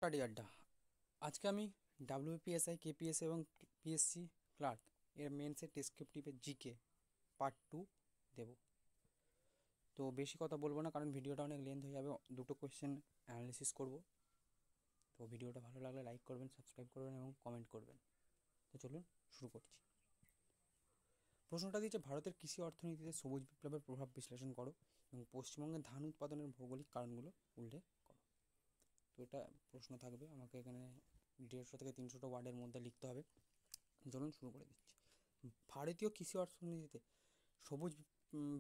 Study আড্ডা। আজকে আমি ডাব্লিউপিএসআই কেপিএস এবং পিএসসি ক্লার্ক এর মেন্সের ডেসক্রিপটিভের জিকে পার্ট 2 দেব। তো বেশি কথা বলবো না, কারণ ভিডিওটা অনেক লেন্থ হয়ে যাবে। দুটো কোয়েশ্চেন অ্যানালিসিস করব। তো ভিডিওটা ভালো লাগলে লাইক করবেন, সাবস্ক্রাইব করবেন এবং কমেন্ট করবেন। তো চলুন শুরু করছি। প্রশ্নটা দিয়েছে, ভারতের কৃষি অর্থনীতিতে সবুজ বিপ্লবের প্রভাব বিশ্লেষণ করো এবং পশ্চিমবঙ্গের ধান উৎপাদনের ভৌগোলিক কারণগুলো উল্লেখ করো। তো এটা প্রশ্ন থাকবে, আমাকে এখানে 150 থেকে 300টা ওয়ার্ডের মধ্যে লিখতে হবে। চলুন শুরু করে দিচ্ছি। ভারতীয় কৃষি অর্থনীতিতে সবুজ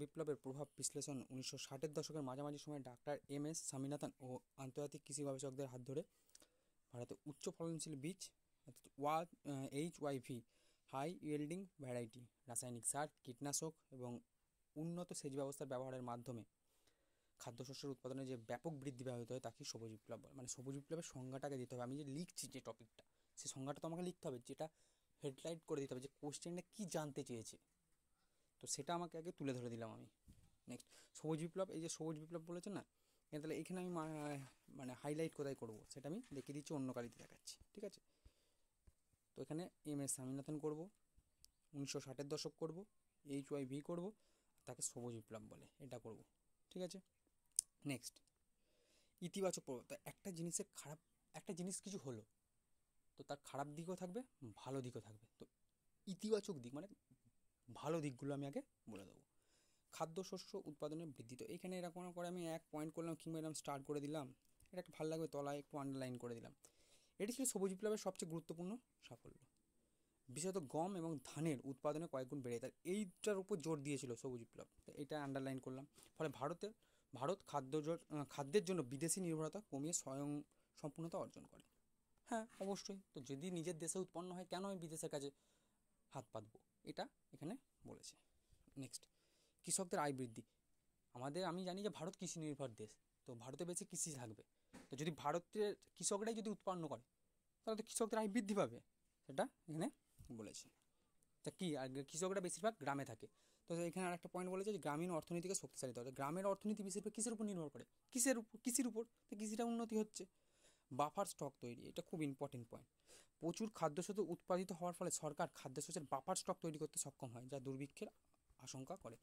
বিপ্লবের প্রভাব বিশ্লেষণ 1960-এর দশকের মাঝামাঝি সময়ে ডাক্তার এম.এস. স্বামীনাথন ও আন্তর্জাতিক কৃষি গবেষকদের হাত ধরে ভারতে উচ্চ ফলনশীল বীজ অর্থাৎ HYV হাই ইয়েল্ডিং ভ্যারাইটি, রাসায়নিক সার, কীটনাশক এবং উন্নত সেচ ব্যবস্থার ব্যবহারের মাধ্যমে খাদ্যশস্যের উৎপাদনে যে ব্যাপক বৃদ্ধি ব্যাহত হয় তাকে সবুজ বিপ্লব বলে। মানে সবুজ বিপ্লবের সংজ্ঞাটাকে দিতে হবে। আমি যে লিখছি যে টপিকটা, সেই সংজ্ঞাটা তো আমাকে লিখতে হবে, যেটা হেডলাইট করে দিতে হবে যে কোশ্চেনটা কী জানতে চেয়েছে। তো সেটা আমাকে আগে তুলে ধরে দিলাম আমি। নেক্সট, সবুজ বিপ্লব। এই যে সবুজ বিপ্লব বলেছেন না, তাহলে এখানে আমি মানে হাইলাইট কোথায় করব সেটা আমি দেখিয়ে দিচ্ছি, অন্য কালিতে দেখাচ্ছি, ঠিক আছে? তো এখানে এম.এস. স্বামীনাথন করব, 1960-এর দশক করব, HYV করব, তাকে সবুজ বিপ্লব বলে, এটা করব, ঠিক আছে? নেক্সট, ইতিবাচক প্রভাব। তা একটা জিনিস কিছু হলো, তো তার খারাপ দিকও থাকবে, ভালো দিকও থাকবে। তো ইতিবাচক দিক মানে ভালো দিকগুলো আমি আগে বলে দেবো। খাদ্যশস্য উৎপাদনের বৃদ্ধি। তো এখানে এরকম করে আমি এক পয়েন্ট করলাম কিংবা এরকম স্টার্ট করে দিলাম, এটা একটু ভালো লাগবে, তলায় একটু আন্ডারলাইন করে দিলাম। এটি ছিল সবুজ বিপ্লবের সবচেয়ে গুরুত্বপূর্ণ সাফল্য। বিশেষত গম এবং ধানের উৎপাদনে কয়েকগুণ বেড়ে, তার এইটার উপর জোর দিয়েছিল সবুজ বিপ্লব, এটা আন্ডারলাইন করলাম। ফলে ভারত খাদ্যের জন্য বিদেশি নির্ভরতা কমিয়ে স্বয়ং সম্পূর্ণতা অর্জন করে। হ্যাঁ, অবশ্যই। তো যদি নিজের দেশে উৎপন্ন হয়, কেন আমি বিদেশের কাছে হাত পাতবো, এটা এখানে বলেছে। নেক্সট, কৃষকদের আয় বৃদ্ধি। আমি জানি যে ভারত কৃষি নির্ভর দেশ, তো ভারতে বেশি কৃষি থাকবে। তো যদি ভারতের কৃষকরাই যদি উৎপন্ন করে, তাহলে তো কৃষকদের আয় বৃদ্ধি পাবে, সেটা এখানে বলেছে। তা কি, আর কৃষকরা বেশিরভাগ গ্রামে থাকে। তো এখানে আর একটা পয়েন্ট বলেছে যে গ্রামীণ অর্থনীতিকে শক্তিশালী করতে হবে। গ্রামের অর্থনীতি বেশিরভাগ কিসের উপর নির্ভর করে? কৃষির উপর। তো কৃষিটা উন্নতি হচ্ছে। বাফার স্টক তৈরি, এটা খুব ইম্পর্টেন্ট পয়েন্ট। প্রচুর খাদ্যশস্য উৎপাদিত হওয়ার ফলে সরকার খাদ্যশস্যের বাফার স্টক তৈরি করতে সক্ষম হয়, যা দুর্ভিক্ষের আশঙ্কা করে।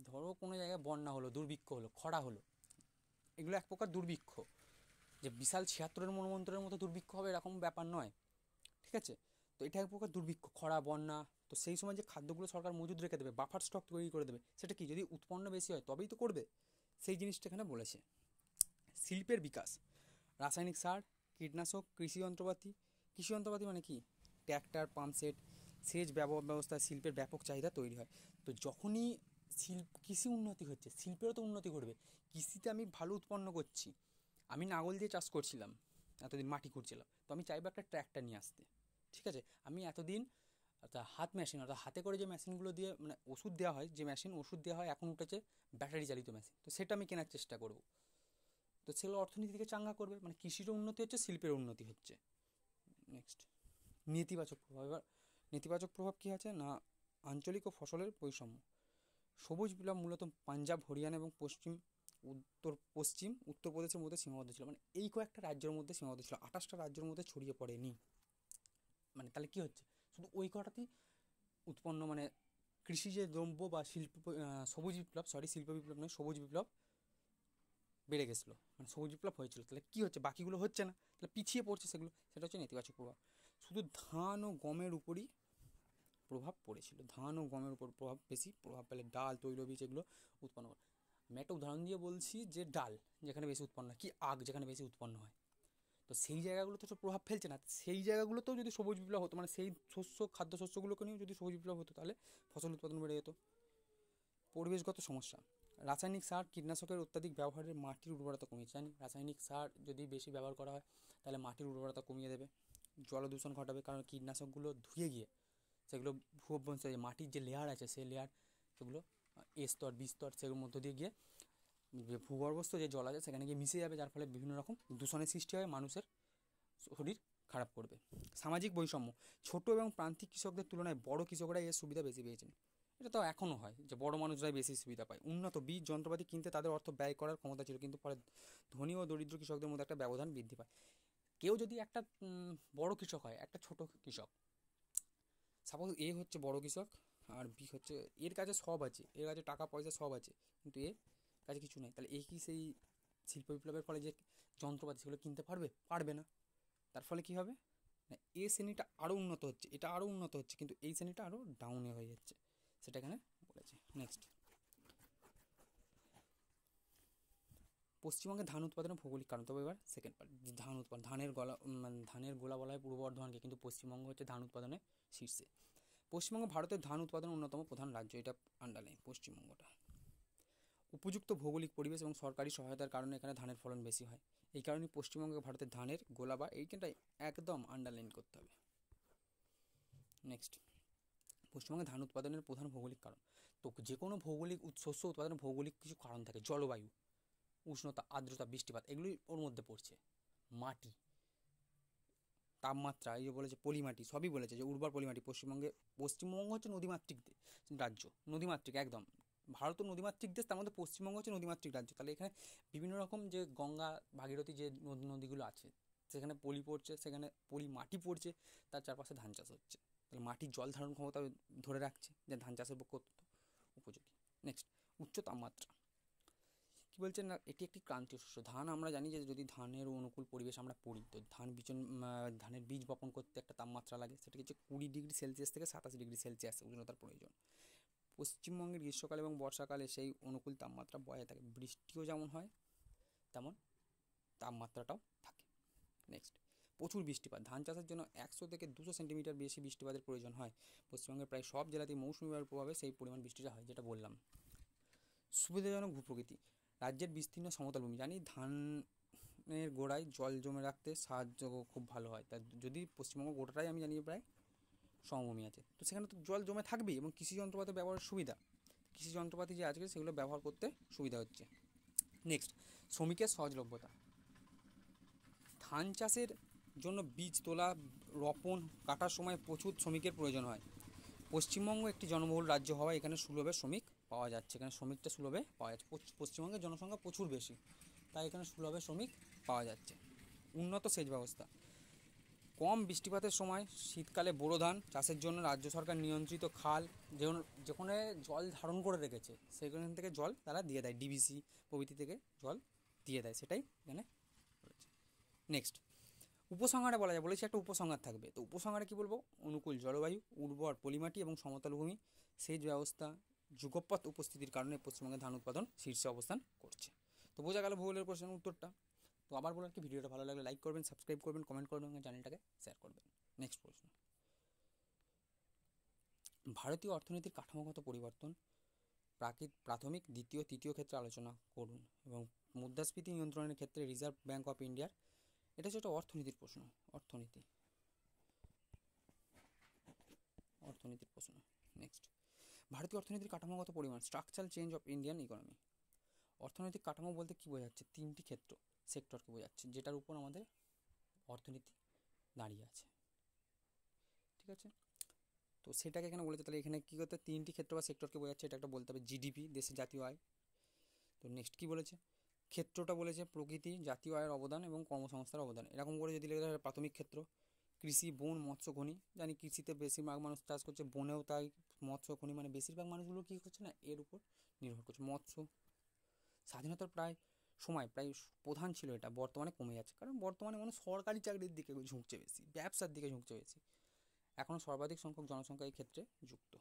ধরো কোনো জায়গায় বন্যা হলো, দুর্ভিক্ষ হলো, খরা হলো, এগুলো এক প্রকার দুর্ভিক্ষ। যে বিশাল 76-এর মন্বন্তরের মতো দুর্ভিক্ষ হবে এরকম ব্যাপার নয়, ঠিক আছে? তো এটা এক প্রকার দুর্ভিক্ষ, খরা, বন্যা। তো সেই সময় যে খাদ্যগুলো সরকার মজুদ রেখে দেবে, বাফার স্টক তৈরি করে দেবে, সেটা কি, যদি উৎপন্ন বেশি হয় তবেই তো করবে, সেই জিনিসটা এখানে বলেছে। শিল্পের বিকাশ, রাসায়নিক সার, কীটনাশক, কৃষি যন্ত্রপাতি মানে কি, ট্র্যাক্টর, পাম্পসেট, সেচ ব্যবস্থা, শিল্পের ব্যাপক চাহিদা তৈরি হয়। তো যখনই কৃষি উন্নতি হচ্ছে, শিল্পেরও তো উন্নতি ঘটবে। কৃষিতে আমি ভালো উৎপন্ন করছি, আমি লাঙল দিয়ে চাষ করছিলাম, এতদিন মাটি খুঁড়ছিলাম, তো আমি চাইবো একটা ট্র্যাক্টর নিয়ে আসতে, ঠিক আছে? আমি এতদিন অর্থাৎ হাত মেশিন, অর্থাৎ হাতে করে যে মেশিনগুলো দিয়ে মানে ওষুধ দেওয়া হয়, যে মেশিন ওষুধ দেওয়া হয়, এখন উঠেছে ব্যাটারি চালিত মেশিন, তো সেটা আমি কেনার চেষ্টা করব। তো সেগুলো অর্থনীতিকে চাঙ্গা করবে, মানে কৃষিরও উন্নতি হচ্ছে, শিল্পের উন্নতি হচ্ছে। নেক্সট, নেতিবাচক প্রভাব। এবার নেতিবাচক প্রভাব কী আছে না, আঞ্চলিক ও ফসলের বৈষম্য। সবুজ বিপ্লব মূলত পাঞ্জাব, হরিয়ানা এবং উত্তরপ্রদেশের মধ্যে সীমাবদ্ধ ছিল। মানে এই কয়েকটা রাজ্যের মধ্যে সীমাবদ্ধ ছিল, 28টা রাজ্যের মধ্যে ছড়িয়ে পড়েনি। মানে তাহলে কী হচ্ছে, শুধু ওই কটাতেই উৎপন্ন, মানে কৃষি যে দ্রব্য বা শিল্প বিপ্লব নয়, সবুজ বিপ্লব বেড়ে গেছিলো, মানে সবুজ বিপ্লব হয়েছিল। তাহলে কী হচ্ছে, বাকিগুলো হচ্ছে না, তাহলে পিছিয়ে পড়ছে সেগুলো, সেটা হচ্ছে নেতিবাচক প্রভাব। শুধু ধান ও গমের উপরই প্রভাব পড়েছিল, ধান ও গমের উপর বেশি প্রভাব পেলে ডাল, তৈলবীজ এগুলো উৎপন্ন করে। আমি একটা উদাহরণ দিয়ে বলছি, যে ডাল যেখানে বেশি উৎপন্ন হয়, কি আখ যেখানে বেশি উৎপন্ন হয়, তো সেই জায়গাগুলোতে তো প্রভাব ফেলছে না। সেই জায়গাগুলোতেও যদি সবুজ বিপ্লব হতো, মানে সেই খাদ্যশস্যগুলোকে নিয়েও যদি সবুজ বিপ্লব হতো, তাহলে ফসল উৎপাদন বেড়ে যেত। পরিবেশগত সমস্যা, রাসায়নিক সার, কীটনাশকের অত্যাধিক ব্যবহারের মাটির উর্বরতা কমিয়েছে। জানি রাসায়নিক সার যদি বেশি ব্যবহার করা হয়, তাহলে মাটির উর্বরতা কমিয়ে দেবে, জলদূষণ ঘটাবে, কারণ কীটনাশকগুলো ধুয়ে গিয়ে সেগুলো ভূঅভ্যন্তরে যে মাটির যে লেয়ার আছে, সেই লেয়ার, সেগুলো স্তর, বিস্তর, সেগুলোর মধ্য দিয়ে গিয়ে ভূগর্ভস্থ যে জল আছে সেখানে গিয়ে মিশে যাবে, যার ফলে বিভিন্ন রকম দূষণের সৃষ্টি হয়, মানুষের শরীর খারাপ করবে। সামাজিক বৈষম্য, ছোট এবং প্রান্তিক কৃষকদের তুলনায় বড় কৃষকরা এর সুবিধা বেশি পেয়েছেন। এটা তো এখনও হয় যে বড় মানুষরাই বেশি সুবিধা পায়। উন্নত বীজ, যন্ত্রপাতি কিনতে তাদের অর্থ ব্যয় করার ক্ষমতা ছিল, কিন্তু ফলে ধনী ও দরিদ্র কৃষকদের মধ্যে একটা ব্যবধান বৃদ্ধি পায়। কেউ যদি একটা বড় কৃষক হয়, একটা ছোট কৃষক, সাপোজ এ হচ্ছে বড় কৃষক আর বি হচ্ছে, এর কাছে সব আছে, এর কাছে টাকা পয়সা সব আছে, কিন্তু এর কাছে কিছু নেই, তাহলে এ কি সেই শিল্প বিপ্লবের ফলে যে যন্ত্রপাতি সেগুলো কিনতে পারবে? পারবে না। তার ফলে কি হবে না, এ শ্রেণীটা আরও উন্নত হচ্ছে, এটা আরও উন্নত হচ্ছে, কিন্তু এই শ্রেণীটা আরও ডাউনে হয়ে যাচ্ছে, সেটা এখানে বলেছে। নেক্সট, পশ্চিমবঙ্গে ধান উৎপাদনের ভৌগোলিক কারণ। তবে এবার সেকেন্ড পার্ট, ধান উৎপাদন, ধানের গোলা বলা হয় পূর্ব বর্ধমানকে, কিন্তু পশ্চিমবঙ্গ হচ্ছে ধান উৎপাদনে শীর্ষে। পশ্চিমবঙ্গ ভারতের ধান উৎপাদনের অন্যতম প্রধান রাজ্য, এটা আন্ডারলাইন পশ্চিমবঙ্গটা। উপযুক্ত ভৌগোলিক পরিবেশ এবং সরকারি সহায়তার কারণে এখানে ধানের ফলন বেশি হয়, এই কারণে পশ্চিমবঙ্গে ভারতের ধানের গোলা বা এইখানটাই একদম আন্ডারলাইন করতে হবে। নেক্সট, পশ্চিমবঙ্গে ধান উৎপাদনের প্রধান ভৌগোলিক কারণ। তো যে কোনো ভৌগোলিক শস্য উৎপাদনের ভৌগোলিক কিছু কারণ থাকে, জলবায়ু, উষ্ণতা, আর্দ্রতা, বৃষ্টিপাত, এগুলোই ওর মধ্যে পড়ছে। মাটি, তাপমাত্রা, এই যে বলেছে পলিমাটি, সবই বলেছে যে উর্বর পলিমাটি। পশ্চিমবঙ্গ হচ্ছে নদীমাতৃক রাজ্য, নদীমাতৃক একদম। ভারত নদীমাতৃক দেশ, তার মধ্যে পশ্চিমবঙ্গ হচ্ছে নদীমাতৃক রাজ্য, তাহলে এখানে বিভিন্ন রকম যে গঙ্গা, ভাগীরথী যে নদীগুলো আছে, সেখানে পলি পড়ছে, সেখানে পলি মাটি পড়ছে, তার চারপাশে ধান চাষ হচ্ছে, তাহলে মাটির জল ধারণ ক্ষমতা ধরে রাখছে, যে ধান চাষের পক্ষে উপযোগী। নেক্সট, উচ্চ তাপমাত্রা। কী বলছেন না, এটি একটি ক্রান্তীয় শস্য। ধান আমরা জানি যে যদি ধানের অনুকূল পরিবেশ আমরা পড়ি, তো ধানের বীজ বপন করতে একটা তাপমাত্রা লাগে, সেটা হচ্ছে 20 ডিগ্রি সেলসিয়াস থেকে 27 ডিগ্রি সেলসিয়াস উষ্ণতার প্রয়োজন। পশ্চিমবঙ্গের গ্রীষ্মকাল এবং বর্ষাকালে সেই অনুকূল তাপমাত্রা বজায় থাকে, বৃষ্টিও যেমন হয় তেমন তাপমাত্রাটাও থাকে। নেক্সট, প্রচুর বৃষ্টিপাত। ধান চাষের জন্য 100 থেকে 200 সেন্টিমিটার বেশি বৃষ্টিপাতের প্রয়োজন হয়। পশ্চিমবঙ্গের প্রায় সব জেলাতেই মৌসুমি বায়ুর প্রভাবে সেই পরিমাণ বৃষ্টিটা হয়, যেটা বললাম। সুবিধাজনক ভূপ্রকৃতি। রাজ্যের বিস্তীর্ণ সমতল ভূমি, জানি ধানের গোড়ায় জল জমে রাখতে সাহায্য খুব ভালো হয়, তা যদি পশ্চিমবঙ্গ গোটাটাই আমি জানি প্রায় সমভূমি আছে, তো সেখানে তো জল জমে থাকবেই, এবং কৃষি যন্ত্রপাতি ব্যবহারের সুবিধা, কৃষি যন্ত্রপাতি যে আছে সেগুলো ব্যবহার করতে সুবিধা হচ্ছে। নেক্সট, শ্রমিকের সহজলভ্যতা। ধান চাষের জন্য বীজ তোলা, রোপণ, কাটার সময় প্রচুর শ্রমিকের প্রয়োজন হয়। পশ্চিমবঙ্গ একটি জনবহুল রাজ্য হওয়ায় এখানে সুলভে শ্রমিক পাওয়া যাচ্ছে, এখানে শ্রমিকটা সুলভে পাওয়া যাচ্ছে। পশ্চিমবঙ্গের জনসংখ্যা প্রচুর বেশি, তাই এখানে সুলভে শ্রমিক পাওয়া যাচ্ছে। উন্নত সেচ ব্যবস্থা। কম বৃষ্টিপাতের সময় শীতকালে বোরো ধান চাষের জন্য রাজ্য সরকার নিয়ন্ত্রিত খাল, যেখানে জল ধারণ করে রেখেছে সেখান থেকে জল তারা দিয়ে দেয়, ডিভিসি প্রভৃতি থেকে জল দিয়ে দেয়, সেটাই এখানে বলেছে। নেক্সট, উপসংহারে বলা যায়, বলেছি একটা উপসংহার থাকবে, তো উপসংহারে কী বলবো, অনুকূল জলবায়ু, উর্বর পলিমাটি এবং সমতল ভূমি, সেচ ব্যবস্থা, যুগপৎ উপস্থিতির কারণে পশ্চিমবঙ্গে ধান উৎপাদন শীর্ষে অবস্থান করছে। তো বোঝা গেল ভূগোলের কোশ্চেনের উত্তরটা। তো আবার বলার কি, ভিডিওটা ভালো লাগলে লাইক করবেন, সাবস্ক্রাইব করবেন, কমেন্ট করবেন, চ্যানেলটাকে শেয়ার করবেন। নেক্সট প্রশ্ন, ভারতীয় অর্থনীতির কাঠামোগত পরিবর্তন প্রাথমিক, দ্বিতীয়, তৃতীয় ক্ষেত্রে আলোচনা করুন, এবং মুদ্রাস্ফীতি নিয়ন্ত্রণের ক্ষেত্রে রিজার্ভ ব্যাঙ্ক অফ ইন্ডিয়ার, এটা হচ্ছে একটা অর্থনীতির প্রশ্ন, অর্থনীতির প্রশ্ন। নেক্সট, ভারতীয় অর্থনীতির কাঠামোগত পরিমাণ, structural change of Indian economy. অর্থনৈতিক কাঠামো বলতে কী বোঝাচ্ছে, 3টি ক্ষেত্র, সেক্টরকে বোঝাচ্ছে, যেটার উপর আমাদের অর্থনীতি দাঁড়িয়ে আছে, ঠিক আছে। তো সেটাকে এখানে বলেছে, তাহলে এখানে কী করতে, 3টি ক্ষেত্র বা সেক্টরকে বোঝাচ্ছে, এটা একটা বলতে হবে জিডিপি, দেশের জাতীয় আয়। তো নেক্সট কী বলেছে, ক্ষেত্রটা বলেছে প্রকৃতি, জাতীয় আয়ের অবদান এবং কর্মসংস্থার অবদান, এরকম করে যদি লেখা যায় প্রাথমিক ক্ষেত্র, কৃষি, বন, মৎস্য, খনি, জানি কৃষিতে বেশিরভাগ মানুষ চাষ করছে, বনেও তাই, মৎস্য, খনি, মানে বেশিরভাগ মানুষগুলো কী করছে না এর উপর নির্ভর করছে। মৎস্য, স্বাধীনতার প্রায় প্রধান ছিল এটা, বর্তমানে কমে যাচ্ছে, কারণ বর্তমানে মানুষ সরকারি চাকরির দিকে ঝুঁকছে বেশি, ব্যবসার দিকে ঝুঁকছে বেশি, এখনও সর্বাধিক সংখ্যক জনসংখ্যা এই ক্ষেত্রে যুক্ত।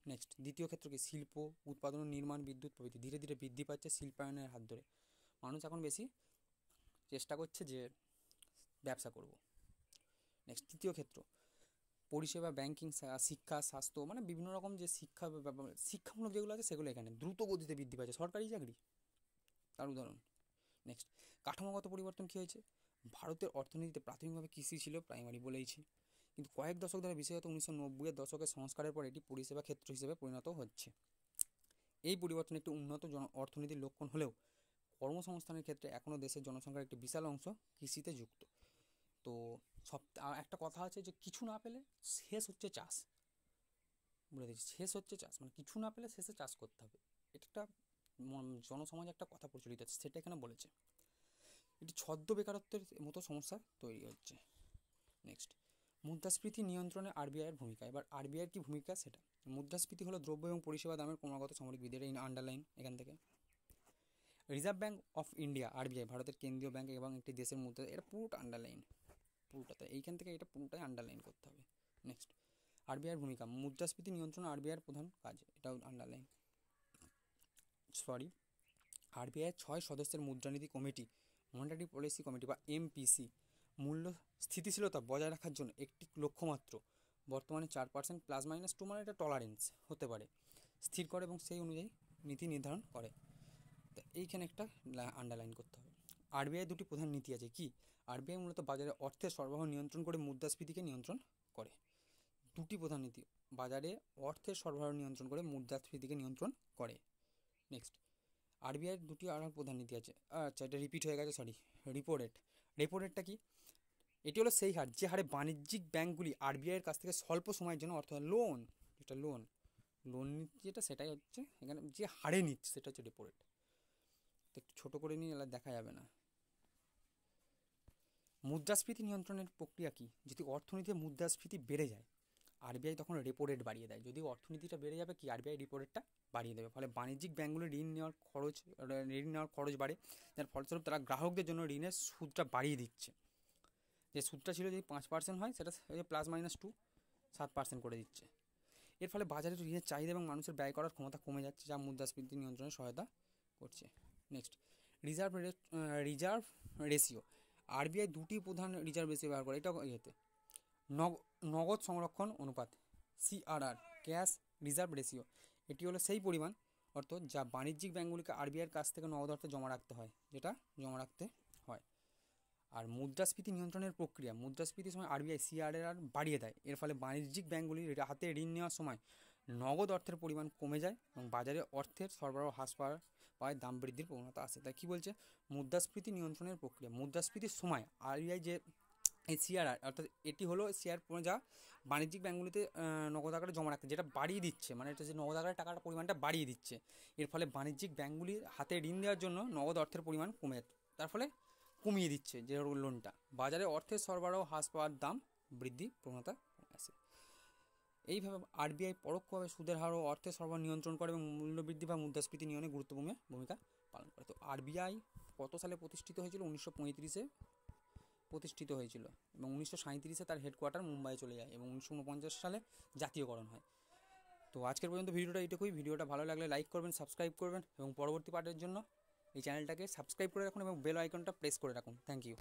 নেক্সট, দ্বিতীয় ক্ষেত্র কি, শিল্প, উৎপাদন, নির্মাণ, বিদ্যুৎ প্রভৃতি, ধীরে ধীরে বৃদ্ধি পাচ্ছে শিল্পায়নের হাত ধরে, মানুষ এখন বেশি চেষ্টা করছে যে ব্যবসা করব। নেক্সট, তৃতীয় ক্ষেত্র, পরিষেবা, ব্যাংকিং, শিক্ষা, স্বাস্থ্য, মানে বিভিন্ন রকম যে শিক্ষামূলক যেগুলো আছে সেগুলো এখানে দ্রুত গতিতে বৃদ্ধি পাচ্ছে, সরকারি চাকরি তার উদাহরণ। নেক্সট, কাঠামোগত পরিবর্তন কী হয়েছে, ভারতের অর্থনীতিতে প্রাথমিকভাবে কৃষি ছিল, প্রাইমারি বলেইছি, কিন্তু কয়েক দশক ধরে, বিশেষত 1990-এর দশকের সংস্কারের পর এটি পরিষেবা ক্ষেত্র হিসেবে পরিণত হচ্ছে। এই পরিবর্তন একটি উন্নত অর্থনীতির লক্ষণ হলেও কর্মসংস্থানের ক্ষেত্রে এখনও দেশের জনসংখ্যার একটি বিশাল অংশ কৃষিতে যুক্ত। তো একটা কথা আছে যে কিছু না পেলে শেষ হচ্ছে চাষ, বলে দিচ্ছি, শেষ হচ্ছে চাষ, মানে কিছু না পেলে শেষে চাষ করতে হবে, এটা একটা জনসমাজে একটা কথা প্রচলিত আছে, সেটা এখানে বলেছে। এটি ছদ্ম বেকারত্বের মতো সমস্যা তৈরি হচ্ছে। নেক্সট, মুদ্রাস্ফীতি নিয়ন্ত্রণে আরবিআইয়ের ভূমিকা। এবার আরবিআইয়ের কী ভূমিকা সেটা। মুদ্রাস্ফীতি হলো দ্রব্য এবং পরিষেবা দামের ক্রমাগত সামরিক বৃদ্ধি, এটা আন্ডারলাইন এখান থেকে। Reserve bank of India RBI ভারতের কেন্দ্রীয় ব্যাঙ্ক এবং একটি দেশের মুদ্রা, এটা পুরোটা আন্ডারলাইন, পুরোটাতে এইখান থেকে এটা পুরোটাই আন্ডারলাইন করতে হবে। নেক্সট, আরবিআইয়ের ভূমিকা। মুদ্রাস্ফীতি নিয়ন্ত্রণ আরবিআইয়ের প্রধান কাজ, এটাও আন্ডারলাইন। আরবিআইয়ের 6 সদস্যের মুদ্রানীতি কমিটি, মনিটারি পলিসি কমিটি বা এমপিসি, মূল্য স্থিতিশীলতা বজায় রাখার জন্য একটি লক্ষ্যমাত্র, বর্তমানে 4% +-2, মানে এটা টলারেন্স হতে পারে, স্থির করে এবং সেই অনুযায়ী নীতি নির্ধারণ করে। তো এইখানে একটা আন্ডারলাইন করতে হবে। আরবিআই দুটি প্রধান নীতি আছে। কি? আরবিআই মূলত বাজারে অর্থের সরবরাহ নিয়ন্ত্রণ করে মুদ্রাস্ফীতিকে নিয়ন্ত্রণ করে। দুটি প্রধান নীতি, বাজারে অর্থের সরবরাহ নিয়ন্ত্রণ করে মুদ্রাস্ফীতিকে নিয়ন্ত্রণ করে। নেক্সট, আরবিআইয়ের দুটি আর প্রধান নীতি আছে। আচ্ছা, এটা রিপিট হয়ে গেছে, সরি। Repo rate. রেপো রেটটা কি? এটি হলো সেই হার যে হারে বাণিজ্যিক ব্যাঙ্কগুলি আরবিআইয়ের কাছ থেকে স্বল্প সময়ের জন্য অর্থ লোন, যেটা লোন নিচ্ছে, যেটা সেটাই হচ্ছে এখানে যে হারে নিচ্ছে সেটা হচ্ছে রেপো রেট। তো একটু ছোটো করে নিয়ে এলা দেখা যাবে না। মুদ্রাস্ফীতি নিয়ন্ত্রণের প্রক্রিয়া কি? যদি অর্থনীতিতে মুদ্রাস্ফীতি বেড়ে যায়, আরবিআই তখন রেপো রেট বাড়িয়ে দেয়। যদি অর্থনীতিটা বেড়ে যাবে, কি আরবিআই রেপো রেটটা বাড়িয়ে দেবে। ফলে বাণিজ্যিক ব্যাঙ্কগুলো ঋণ নেওয়ার খরচ বাড়ে, যার ফলস্বরূপ তারা গ্রাহকদের জন্য ঋণের সুদটা বাড়িয়ে দিচ্ছে। যে সুদটা ছিল যদি 5% হয়, সেটা +-2 7% করে দিচ্ছে। এর ফলে বাজারে ঋণের চাহিদা এবং মানুষের ব্যয় করার ক্ষমতা কমে যাচ্ছে, যা মুদ্রাস্ফীতি নিয়ন্ত্রণে সহায়তা করছে। Next, reserve ratio. আরবিআই দুটি প্রধান রিজার্ভ রেশিও ব্যবহার করে, এটা ইয়েতে নগদ সংরক্ষণ অনুপাত, CRR, ক্যাশ রিজার্ভ রেশিও। এটি হলো সেই পরিমাণ অর্থ যা বাণিজ্যিক ব্যাঙ্কগুলিকে আরবিআইয়ের কাছ থেকে নগদ অর্থে জমা রাখতে হয়, হয়। আর মুদ্রাস্ফীতি নিয়ন্ত্রণের প্রক্রিয়া। মুদ্রাস্ফীতির সময় আরবিআই CRR বাড়িয়ে দেয়। এর ফলে বাণিজ্যিক ব্যাঙ্কগুলির হাতে ঋণ নেওয়ার সময় নগদ অর্থের পরিমাণ কমে যায় এবং বাজারে অর্থের সরবরাহ হ্রাস পাওয়ায় দাম বৃদ্ধির প্রবণতা আসে। তাই কী বলছে? মুদ্রাস্ফীতি নিয়ন্ত্রণের প্রক্রিয়া। মুদ্রাস্ফীতির সময় আরবিআই যে এই CRR, অর্থাৎ এটি হলো শেয়ার যা বাণিজ্যিক ব্যাঙ্কগুলিতে নগদ আকারে জমা রাখতে, যেটা বাড়িয়ে দিচ্ছে, মানে এটা যে নগদ আকারে টাকার পরিমাণটা বাড়িয়ে দিচ্ছে। এর ফলে বাণিজ্যিক ব্যাঙ্কগুলির হাতে ঋণ দেওয়ার জন্য নগদ অর্থের পরিমাণ কমে যাচ্ছে, তার ফলে কমিয়ে দিচ্ছে যে লোনটা। বাজারে অর্থের সরবরাহ হ্রাস পাওয়ার দাম বৃদ্ধি প্রবণতা আসে। এইভাবে আরবিআই পরোক্ষভাবে সুদের হার ও অর্থের সরবরাহ নিয়ন্ত্রণ করে এবং মূল্যবৃদ্ধি বা মুদ্রাস্ফীতি নিয়ন্ত্রণে গুরুত্বপূর্ণ ভূমিকা পালন করে। তো আরবিআই কত সালে প্রতিষ্ঠিত হয়েছিল? 1935-এ প্রতিষ্ঠিত হয়েছিল এবং 1937-এ তার হেডকোয়ার্টার মুম্বাইয়ে চলে যায় এবং 1949 সালে জাতীয়করণ হয়। তো আজকের পর্যন্ত ভিডিওটা এইটুকুই। ভিডিওটা ভালো লাগলে লাইক করবেন, সাবস্ক্রাইব করবেন এবং পরবর্তী পার্টের জন্য এই চ্যানেলটাকে সাবস্ক্রাইব করে রাখুন এবং বেল আইকনটা প্রেস করে রাখুন। Thank you.